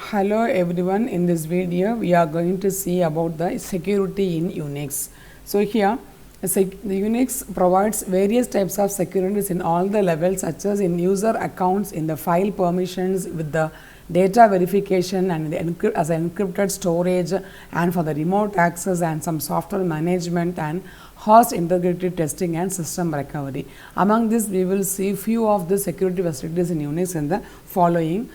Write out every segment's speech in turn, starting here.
Hello everyone, in this video we are going to see about the security in UNIX. So here the UNIX provides various types of securities in all the levels, such as in user accounts, in the file permissions, with the data verification and the as encrypted storage, and for the remote access and some software management and host integrity testing and system recovery. Among this we will see few of the security facilities in UNIX in the following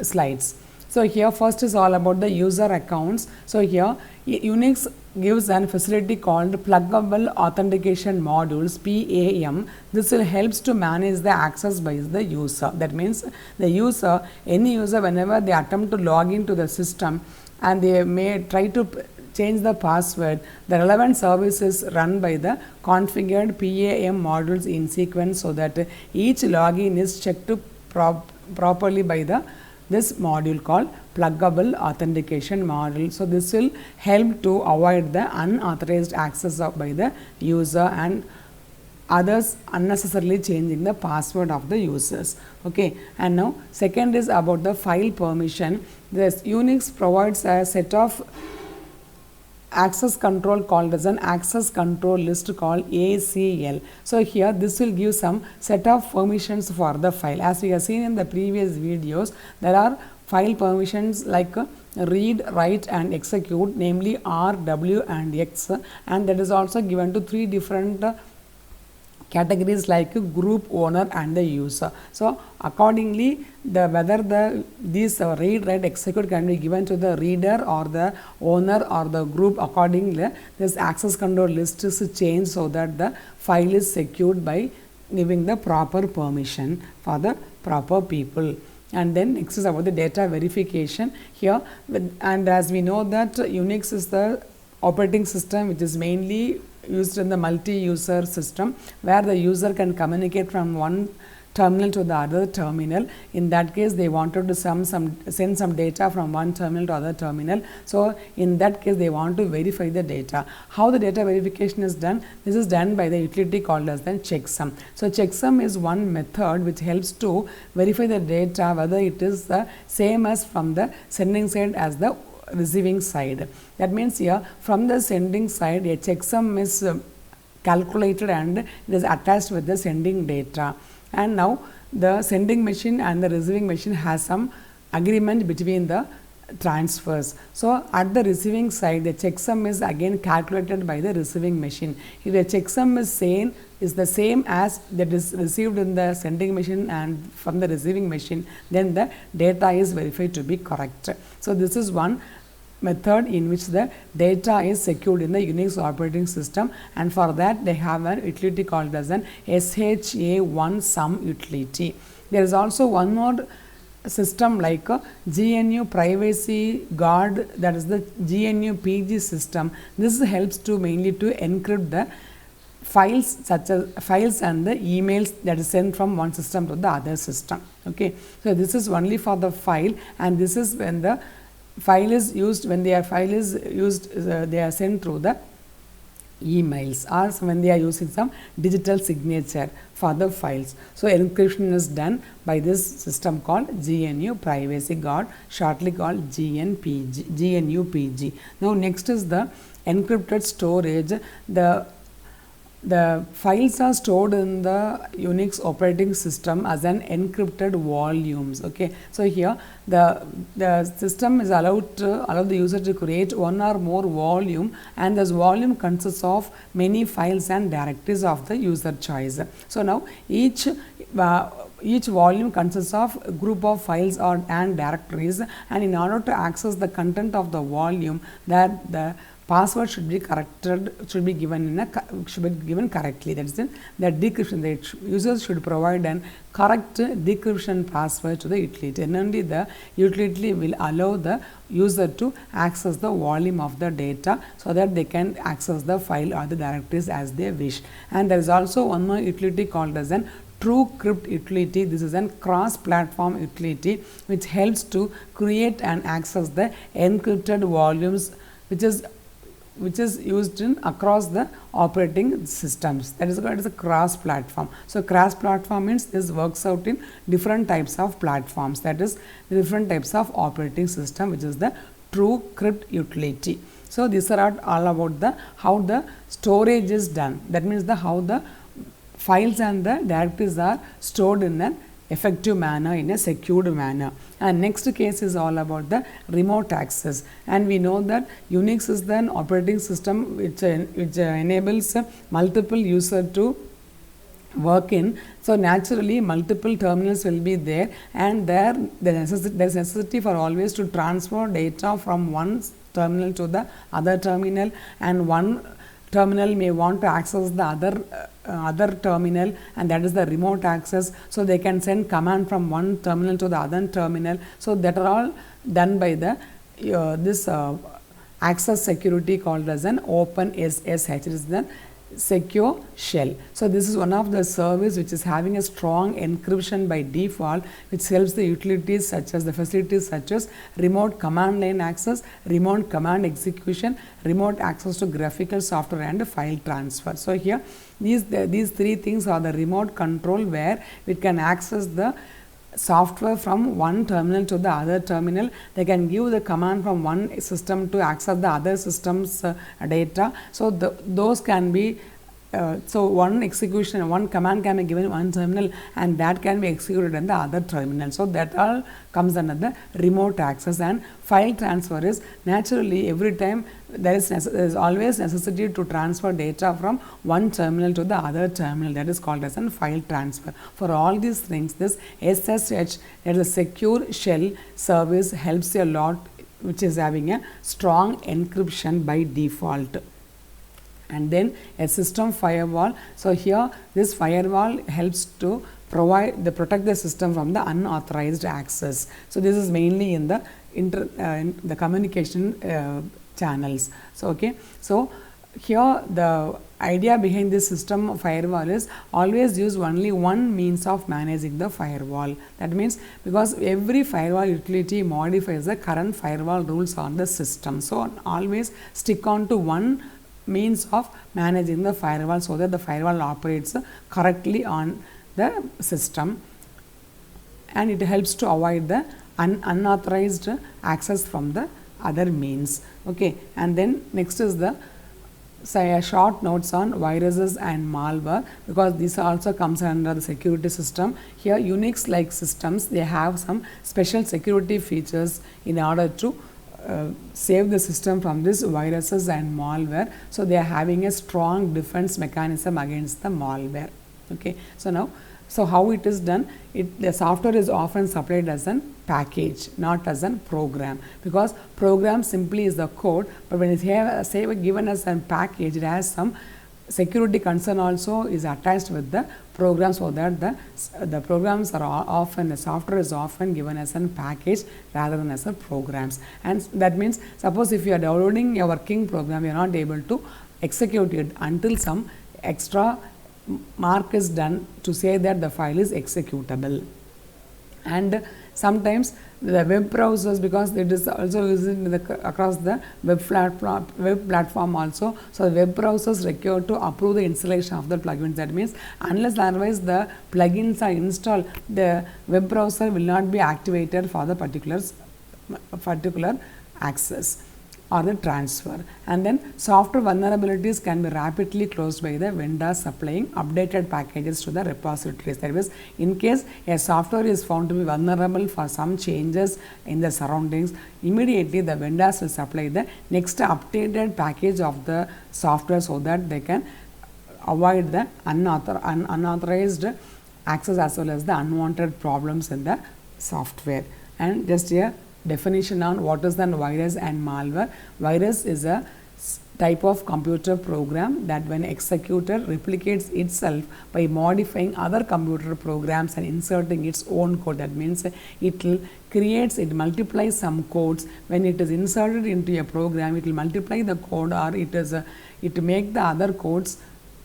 slides. So here first is all about the user accounts. So here UNIX gives an facility called pluggable authentication modules, PAM. This will helps to manage the access by the user. That means the user, any user, whenever they attempt to log into the system and they may try to change the password, the relevant service is run by the configured PAM modules in sequence, so that each login is checked to properly by the this module called pluggable authentication module. So this will help to avoid the unauthorized access by the user and others unnecessarily changing the password of the users. Okay, and now second is about the file permission. This UNIX provides a set of access control called as an access control list called ACL. So here this will give some set of permissions for the file. As we have seen in the previous videos, there are file permissions like read, write and execute, namely R, W and X, and that is also given to three different categories like group, owner and the user. So accordingly, whether these read, write, execute can be given to the reader or the owner or the group, accordingly this access control list is changed so that the file is secured by giving the proper permission for the proper people. And then next is about the data verification here, and as we know that UNIX is the operating system which is mainly used in the multi-user system, where the user can communicate from one terminal to the other terminal. In that case, they wanted to send some data from one terminal to other terminal. So in that case, they want to verify the data. How the data verification is done? This is done by the utility called as the checksum. So checksum is one method which helps to verify the data whether it is the same as from the sending side as the receiving side. That means here from the sending side a checksum is calculated and it is attached with the sending data, and now the sending machine and the receiving machine has some agreement between the transfers. So at the receiving side the checksum is again calculated by the receiving machine. If the checksum is the same as that is received in the sending machine and from the receiving machine, then the data is verified to be correct. So this is one method in which the data is secured in the UNIX operating system, and for that they have an utility called as an SHA1 sum utility. There is also one more system like GNU privacy guard, that is the GNU PG system. This helps to mainly to encrypt the files such as files and the emails that is sent from one system to the other system. Okay, so this is only for the file, and this is when the file is used, when their file is used, they are sent through the emails, or when they are using some digital signature for the files. So encryption is done by this system called GNU privacy guard, shortly called GNU PG. Now next is the encrypted storage. The files are stored in the UNIX operating system as an encrypted volumes. Okay, so here the system is allowed to allow the user to create one or more volume, and this volume consists of many files and directories of the user choice. So now each volume consists of a group of files and directories, and in order to access the content of the volume, that the password should be given correctly. That is the decryption. The users should provide an correct decryption password to the utility, and only the utility will allow the user to access the volume of the data so that they can access the file or the directories as they wish. And there is also one more utility called as an TrueCrypt utility. This is a cross-platform utility which helps to create and access the encrypted volumes, which is which is used in across the operating systems. That is called as a cross platform. So cross platform means this works out in different types of platforms, that is different types of operating system, which is the true crypt utility. So these are all about the how the storage is done. That means the how the files and the directories are stored in an effective manner, in a secured manner. And next case is all about the remote access, and we know that Unix is an operating system which enables multiple users to work in. So naturally multiple terminals will be there, and there is necessity for always to transfer data from one terminal to the other terminal, and one terminal may want to access the other terminal, and that is the remote access. So they can send command from one terminal to the other terminal. So that are all done by the this access security called as an open SSH. It is the secure shell. So this is one of the service which is having a strong encryption by default, which helps the utilities such as the facilities such as remote command line access, remote command execution, remote access to graphical software, and file transfer. So here these three things are the remote control, where we can access the software from one terminal to the other terminal. They can give the command from one system to access the other system's data. So those can be so one execution, one command can be given one terminal, and that can be executed in the other terminal. So that all comes under the remote access. And file transfer is naturally every time there is always necessity to transfer data from one terminal to the other terminal. That is called as a file transfer. For all these things, this SSH, that is a secure shell service, helps a lot, which is having a strong encryption by default. And then a system firewall. So here this firewall helps to protect the system from the unauthorized access. So this is mainly in the the communication channels. So okay, so here the idea behind this system firewall is always use only one means of managing the firewall. That means because every firewall utility modifies the current firewall rules on the system. So always stick on to one means of managing the firewall, so that the firewall operates correctly on the system, and it helps to avoid the unauthorized access from the other means. Okay, and then next is the short notes on viruses and malware, because this also comes under the security system. Here Unix like systems, they have some special security features in order to save the system from this viruses and malware. So they are having a strong defense mechanism against the malware. Okay, so now, so how it is done? The software is often supplied as a package, not as a program, because program simply is the code, but when it is given as a package, it has some security concern also is attached with the program, so that the programs are often, the software is often given as a package rather than as a programs. And that means, suppose if you are downloading a working program, you are not able to execute it until some extra mark is done to say that the file is executable. And sometimes the web browsers, because it is also used across the web platform also, so the web browsers require to approve the installation of the plugins. That means unless otherwise the plugins are installed, the web browser will not be activated for the particular access or the transfer. And then software vulnerabilities can be rapidly closed by the vendors supplying updated packages to the repositories. That is, in case a software is found to be vulnerable for some changes in the surroundings, immediately the vendors will supply the next updated package of the software, so that they can avoid the unauthorized access as well as the unwanted problems in the software. And just here definition on what is the virus and malware. Virus is a type of computer program that when executed replicates itself by modifying other computer programs and inserting its own code. That means it multiplies some codes. When it is inserted into a program, it will multiply the code, or it make the other codes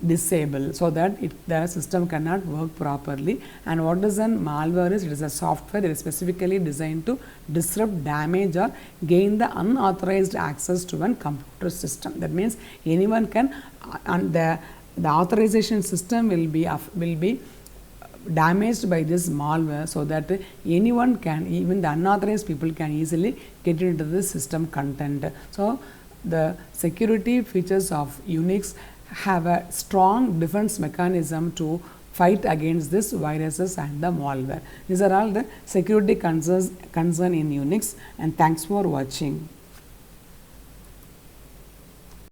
disable, so that the system cannot work properly. And what is an malware is? It is a software that is specifically designed to disrupt, damage or gain the unauthorized access to a computer system. That means anyone can, and the authorization system will be damaged by this malware, so that anyone can, even the unauthorized people can easily get into the system content. So the security features of UNIX have a strong defense mechanism to fight against this viruses and the malware. These are all the security concerns in UNIX, and thanks for watching.